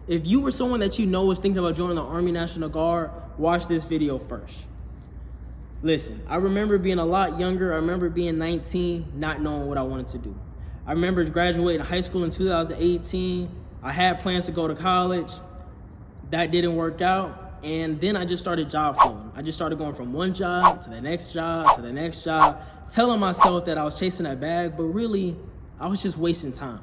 If you were someone that you know is thinking about joining the Army National Guard, watch this video first. Listen, I remember being a lot younger. I remember being 19, not knowing what I wanted to do. I remember graduating high school in 2018. I had plans to go to college. That didn't work out. And then I just started job floating. I just started going from one job to the next job to the next job, telling myself that I was chasing that bag, but really, I was just wasting time.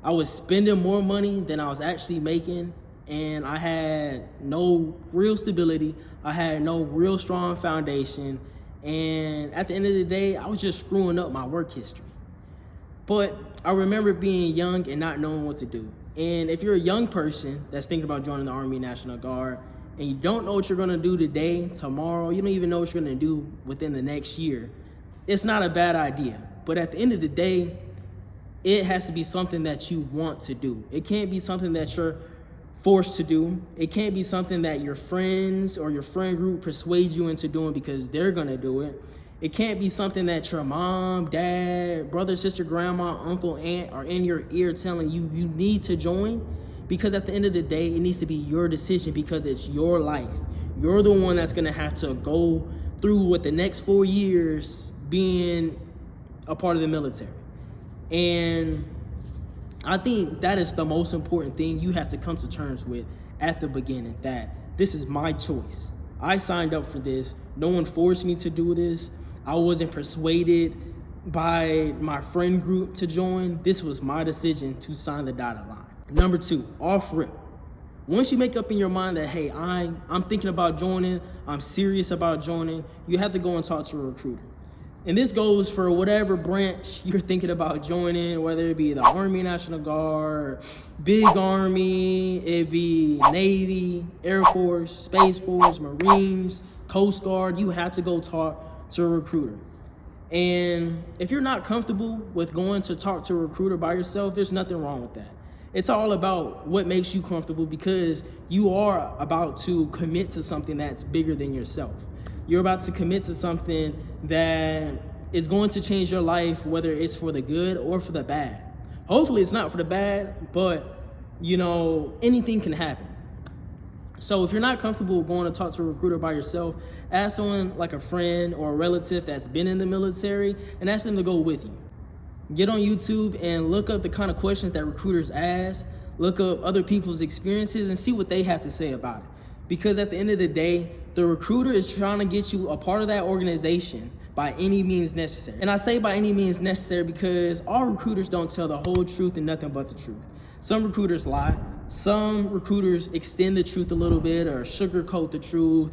I was spending more money than I was actually making, and I had no real stability. I had no real strong foundation, and at the end of the day, I was just screwing up my work history. But I remember being young and not knowing what to do. And if you're a young person that's thinking about joining the Army National Guard, and you don't know what you're gonna do today, tomorrow, you don't even know what you're gonna do within the next year, it's not a bad idea. But at the end of the day, it has to be something that you want to do. It can't be something that you're forced to do. It can't be something that your friends or your friend group persuade you into doing because they're gonna do it. It can't be something that your mom, dad, brother, sister, grandma, uncle, aunt are in your ear telling you you need to join, because at the end of the day, it needs to be your decision because it's your life. You're the one that's gonna have to go through with the next 4 years being a part of the military. And I think that is the most important thing you have to come to terms with at the beginning, that this is my choice. I signed up for this. No one forced me to do this. I wasn't persuaded by my friend group to join. This was my decision to sign the dotted line. Number 2, off rip. Once you make up in your mind that, hey, I'm thinking about joining, I'm serious about joining, you have to go and talk to a recruiter. And this goes for whatever branch you're thinking about joining, whether it be the Army National Guard, Big Army, it be Navy, Air Force, Space Force, Marines, Coast Guard. You have to go talk to a recruiter. And if you're not comfortable with going to talk to a recruiter by yourself, there's nothing wrong with that. It's all about what makes you comfortable, because you are about to commit to something that's bigger than yourself. You're about to commit to something that is going to change your life, whether it's for the good or for the bad. Hopefully it's not for the bad, but anything can happen. So if you're not comfortable going to talk to a recruiter by yourself, ask someone like a friend or a relative that's been in the military and ask them to go with you. Get on YouTube and look up the kind of questions that recruiters ask, look up other people's experiences and see what they have to say about it. Because at the end of the day, the recruiter is trying to get you a part of that organization by any means necessary. And I say by any means necessary because all recruiters don't tell the whole truth and nothing but the truth. Some recruiters lie. Some recruiters extend the truth a little bit or sugarcoat the truth.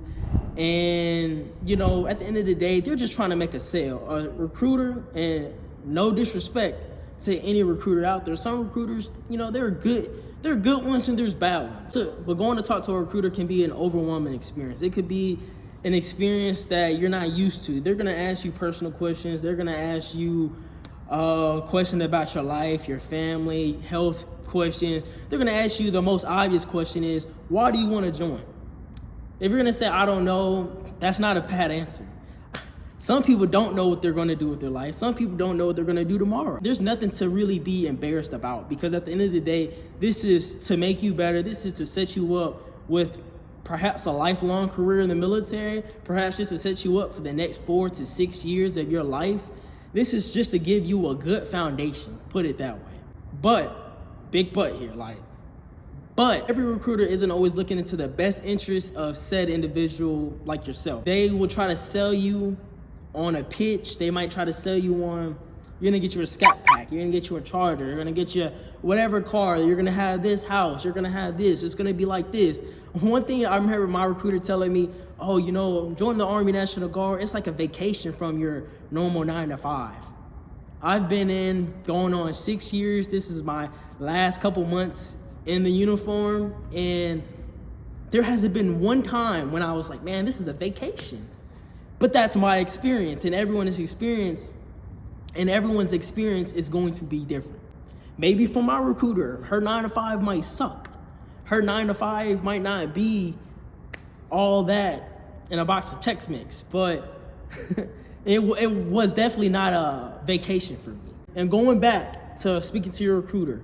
And, at the end of the day, they're just trying to make a sale. A recruiter, and no disrespect to any recruiter out there, some recruiters, they're good. There are good ones and there's bad ones. But going to talk to a recruiter can be an overwhelming experience. It could be an experience that you're not used to. They're gonna ask you personal questions. They're gonna ask you questions about your life, your family, health questions. They're gonna ask you the most obvious question is, why do you wanna join? If you're gonna say, I don't know, that's not a bad answer. Some people don't know what they're going to do with their life. Some people don't know what they're going to do tomorrow. There's nothing to really be embarrassed about, because at the end of the day, this is to make you better. This is to set you up with perhaps a lifelong career in the military, perhaps just to set you up for the next 4 to 6 years of your life. This is just to give you a good foundation, put it that way. But, big but here, but every recruiter isn't always looking into the best interest of said individual like yourself. They will try to sell you on a pitch. They might try to sell you on, you're gonna get you a Scat Pack, you're gonna get you a Charger, you're gonna get you whatever car, you're gonna have this house, you're gonna have this, it's gonna be like this. One thing I remember my recruiter telling me, join the Army National Guard, it's like a vacation from your normal 9 to 5. I've been going on 6 years. This is my last couple months in the uniform, and there hasn't been one time when I was like, man, this is a vacation. But that's my experience, and everyone's experience is going to be different. Maybe for my recruiter, her 9 to 5 might suck. Her 9 to 5 might not be all that in a box of Tex Mix, but it was definitely not a vacation for me. And going back to speaking to your recruiter,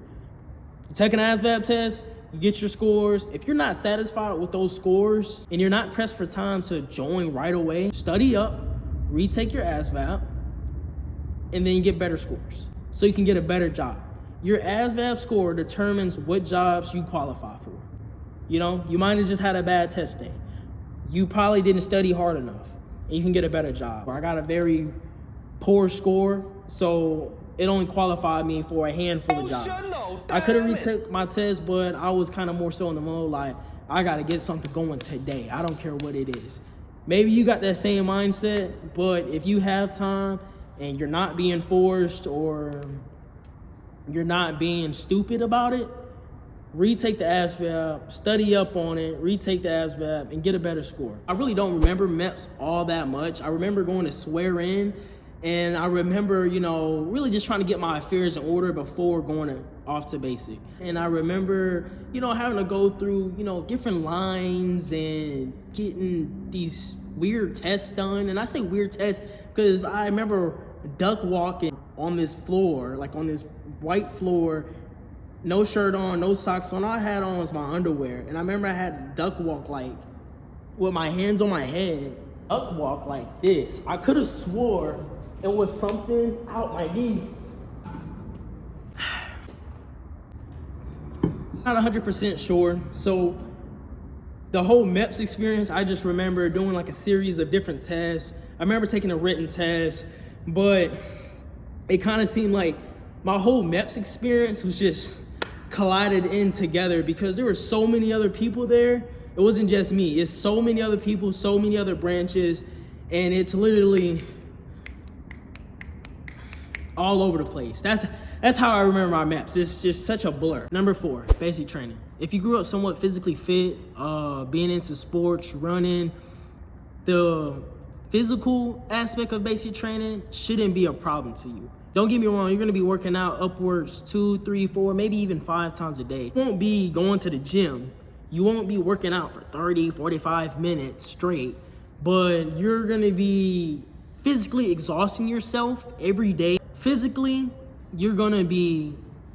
you take an ASVAB test, You get your scores. If you're not satisfied with those scores and you're not pressed for time to join right away, study up, retake your ASVAB, and then you get better scores so you can get a better job. Your ASVAB score determines what jobs you qualify for. You know, you might have just had a bad test day. You probably didn't study hard enough and you can get a better job. I got a very poor score, so it only qualified me for a handful of jobs. I could have retook my test, but I was kind of more so in the mode like, I got to get something going today. I don't care what it is. Maybe you got that same mindset, but if you have time and you're not being forced or you're not being stupid about it, retake the ASVAB, study up on it, retake the ASVAB, and get a better score. I really don't remember MEPS all that much. I remember going to swear in, and I remember, you know, really just trying to get my affairs in order before going off to basic. And I remember, you know, having to go through, you know, different lines and getting these weird tests done. And I say weird tests because I remember duck walking on this floor, like on this white floor, no shirt on, no socks on. All I had on was my underwear. And I remember I had to duck walk like with my hands on my head, duck walk like this. I could have swore it was something out my knee. Not 100% sure. So the whole MEPS experience, I just remember doing like a series of different tests. I remember taking a written test, but it kind of seemed like my whole MEPS experience was just collided in together because there were so many other people there. It wasn't just me. It's so many other people, so many other branches, and it's literally all over the place. That's how I remember my MEPS. It's just such a blur. Number 4, basic training. If you grew up somewhat physically fit, being into sports, running, the physical aspect of basic training shouldn't be a problem to you. Don't get me wrong, you're gonna be working out upwards 2, 3, 4, maybe even 5 times a day. You won't be going to the gym. You won't be working out for 30, 45 minutes straight, but you're gonna be physically exhausting yourself every day. Physically, you're gonna be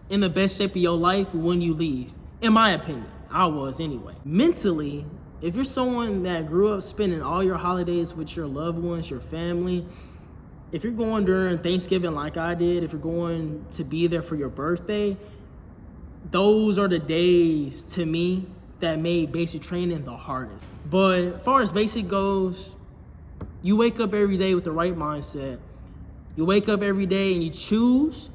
in the best shape of your life when you leave. In my opinion, I was anyway. Mentally, if you're someone that grew up spending all your holidays with your loved ones, your family, if you're going during Thanksgiving like I did, if you're going to be there for your birthday, those are the days to me that made basic training the hardest. But as far as basic goes, you wake up every day with the right mindset. You wake up every day and you choose,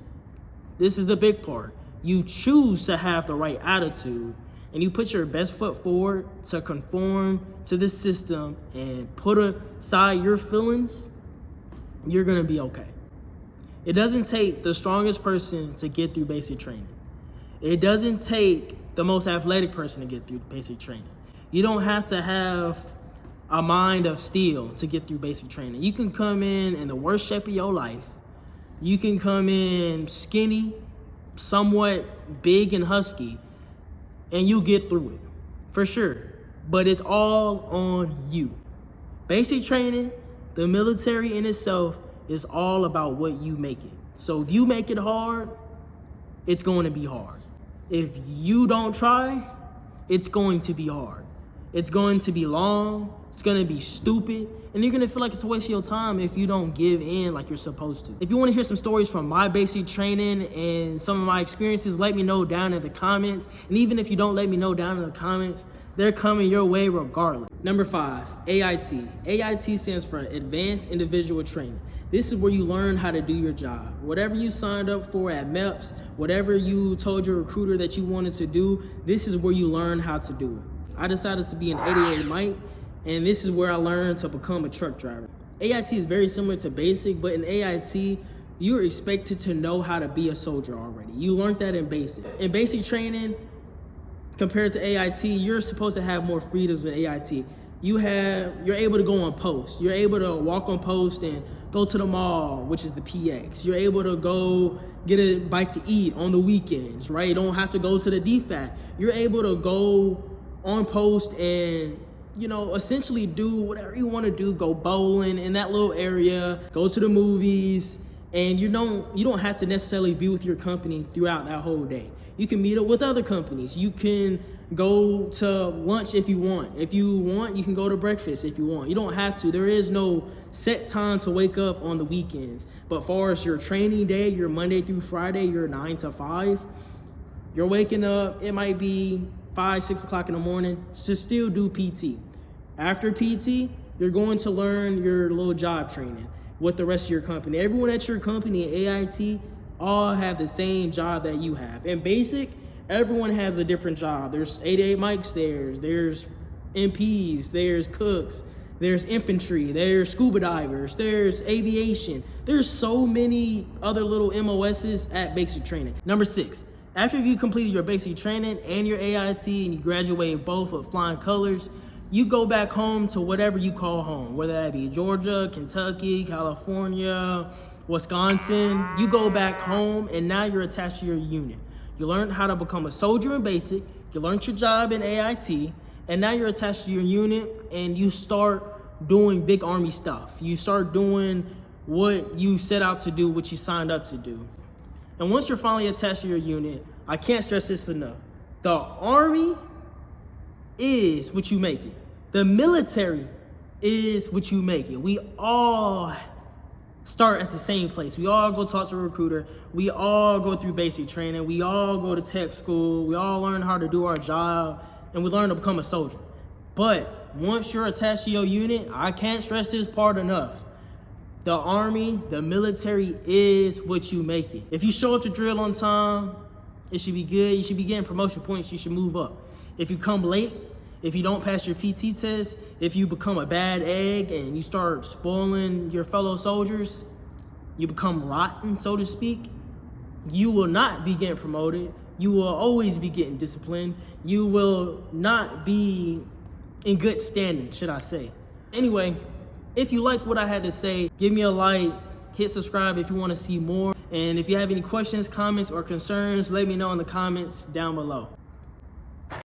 this is the big part, you choose to have the right attitude and you put your best foot forward to conform to this system and put aside your feelings, you're gonna be okay. It doesn't take the strongest person to get through basic training. It doesn't take the most athletic person to get through basic training. You don't have to have a mind of steel to get through basic training. You can come in the worst shape of your life. You can come in skinny, somewhat big and husky, and you get through it, for sure. But it's all on you. Basic training, the military in itself, is all about what you make it. So if you make it hard, it's going to be hard. If you don't try, it's going to be hard. It's going to be long, it's gonna be stupid, and you're gonna feel like it's a waste of your time if you don't give in like you're supposed to. If you wanna hear some stories from my basic training and some of my experiences, let me know down in the comments. And even if you don't let me know down in the comments, they're coming your way regardless. Number 5, AIT. AIT stands for Advanced Individual Training. This is where you learn how to do your job. Whatever you signed up for at MEPS, whatever you told your recruiter that you wanted to do, this is where you learn how to do it. I decided to be an 88 Mike, and this is where I learned to become a truck driver. AIT is very similar to basic, but in AIT, you're expected to know how to be a soldier already. You learned that in basic. In basic training, compared to AIT, you're supposed to have more freedoms with AIT. You're able to go on post. You're able to walk on post and go to the mall, which is the PX. You're able to go get a bite to eat on the weekends, right? You don't have to go to the DFAT. You're able to go on post and, you know, essentially do whatever you want to do. Go bowling in that little area, go to the movies, and you don't have to necessarily be with your company throughout that whole day. You can meet up with other companies. You can go to lunch if you want. If you want, you can go to breakfast if you want. You don't have to. There is no set time to wake up on the weekends. But far as your training day, your Monday through Friday, your 9 to 5, you're waking up, it might be 5, 6 o'clock in the morning to still do PT. After PT, you're going to learn your little job training with the rest of your company. Everyone at your company at AIT all have the same job that you have. In basic, everyone has a different job. There's 88 mics there's MPs, there's cooks, there's infantry, there's scuba divers, there's aviation. There's so many other little MOSs at basic training. Number 6, after you completed your basic training and your AIT and you graduated both with flying colors, you go back home to whatever you call home, whether that be Georgia, Kentucky, California, Wisconsin. You go back home and now you're attached to your unit. You learned how to become a soldier in basic, you learned your job in AIT, and now you're attached to your unit and you start doing big Army stuff. You start doing what you set out to do, what you signed up to do. And once you're finally attached to your unit, I can't stress this enough. The Army is what you make it. The military is what you make it. We all start at the same place. We all go talk to a recruiter. We all go through basic training. We all go to tech school. We all learn how to do our job, and we learn to become a soldier. But once you're attached to your unit, I can't stress this part enough. The Army, the military is what you make it. If you show up to drill on time, it should be good. You should be getting promotion points. You should move up. If you come late, if you don't pass your PT test, if you become a bad egg and you start spoiling your fellow soldiers, you become rotten, so to speak, you will not be getting promoted. You will always be getting disciplined. You will not be in good standing, should I say. Anyway, if you like what I had to say, give me a like, hit subscribe if you want to see more. And if you have any questions, comments, or concerns, let me know in the comments down below.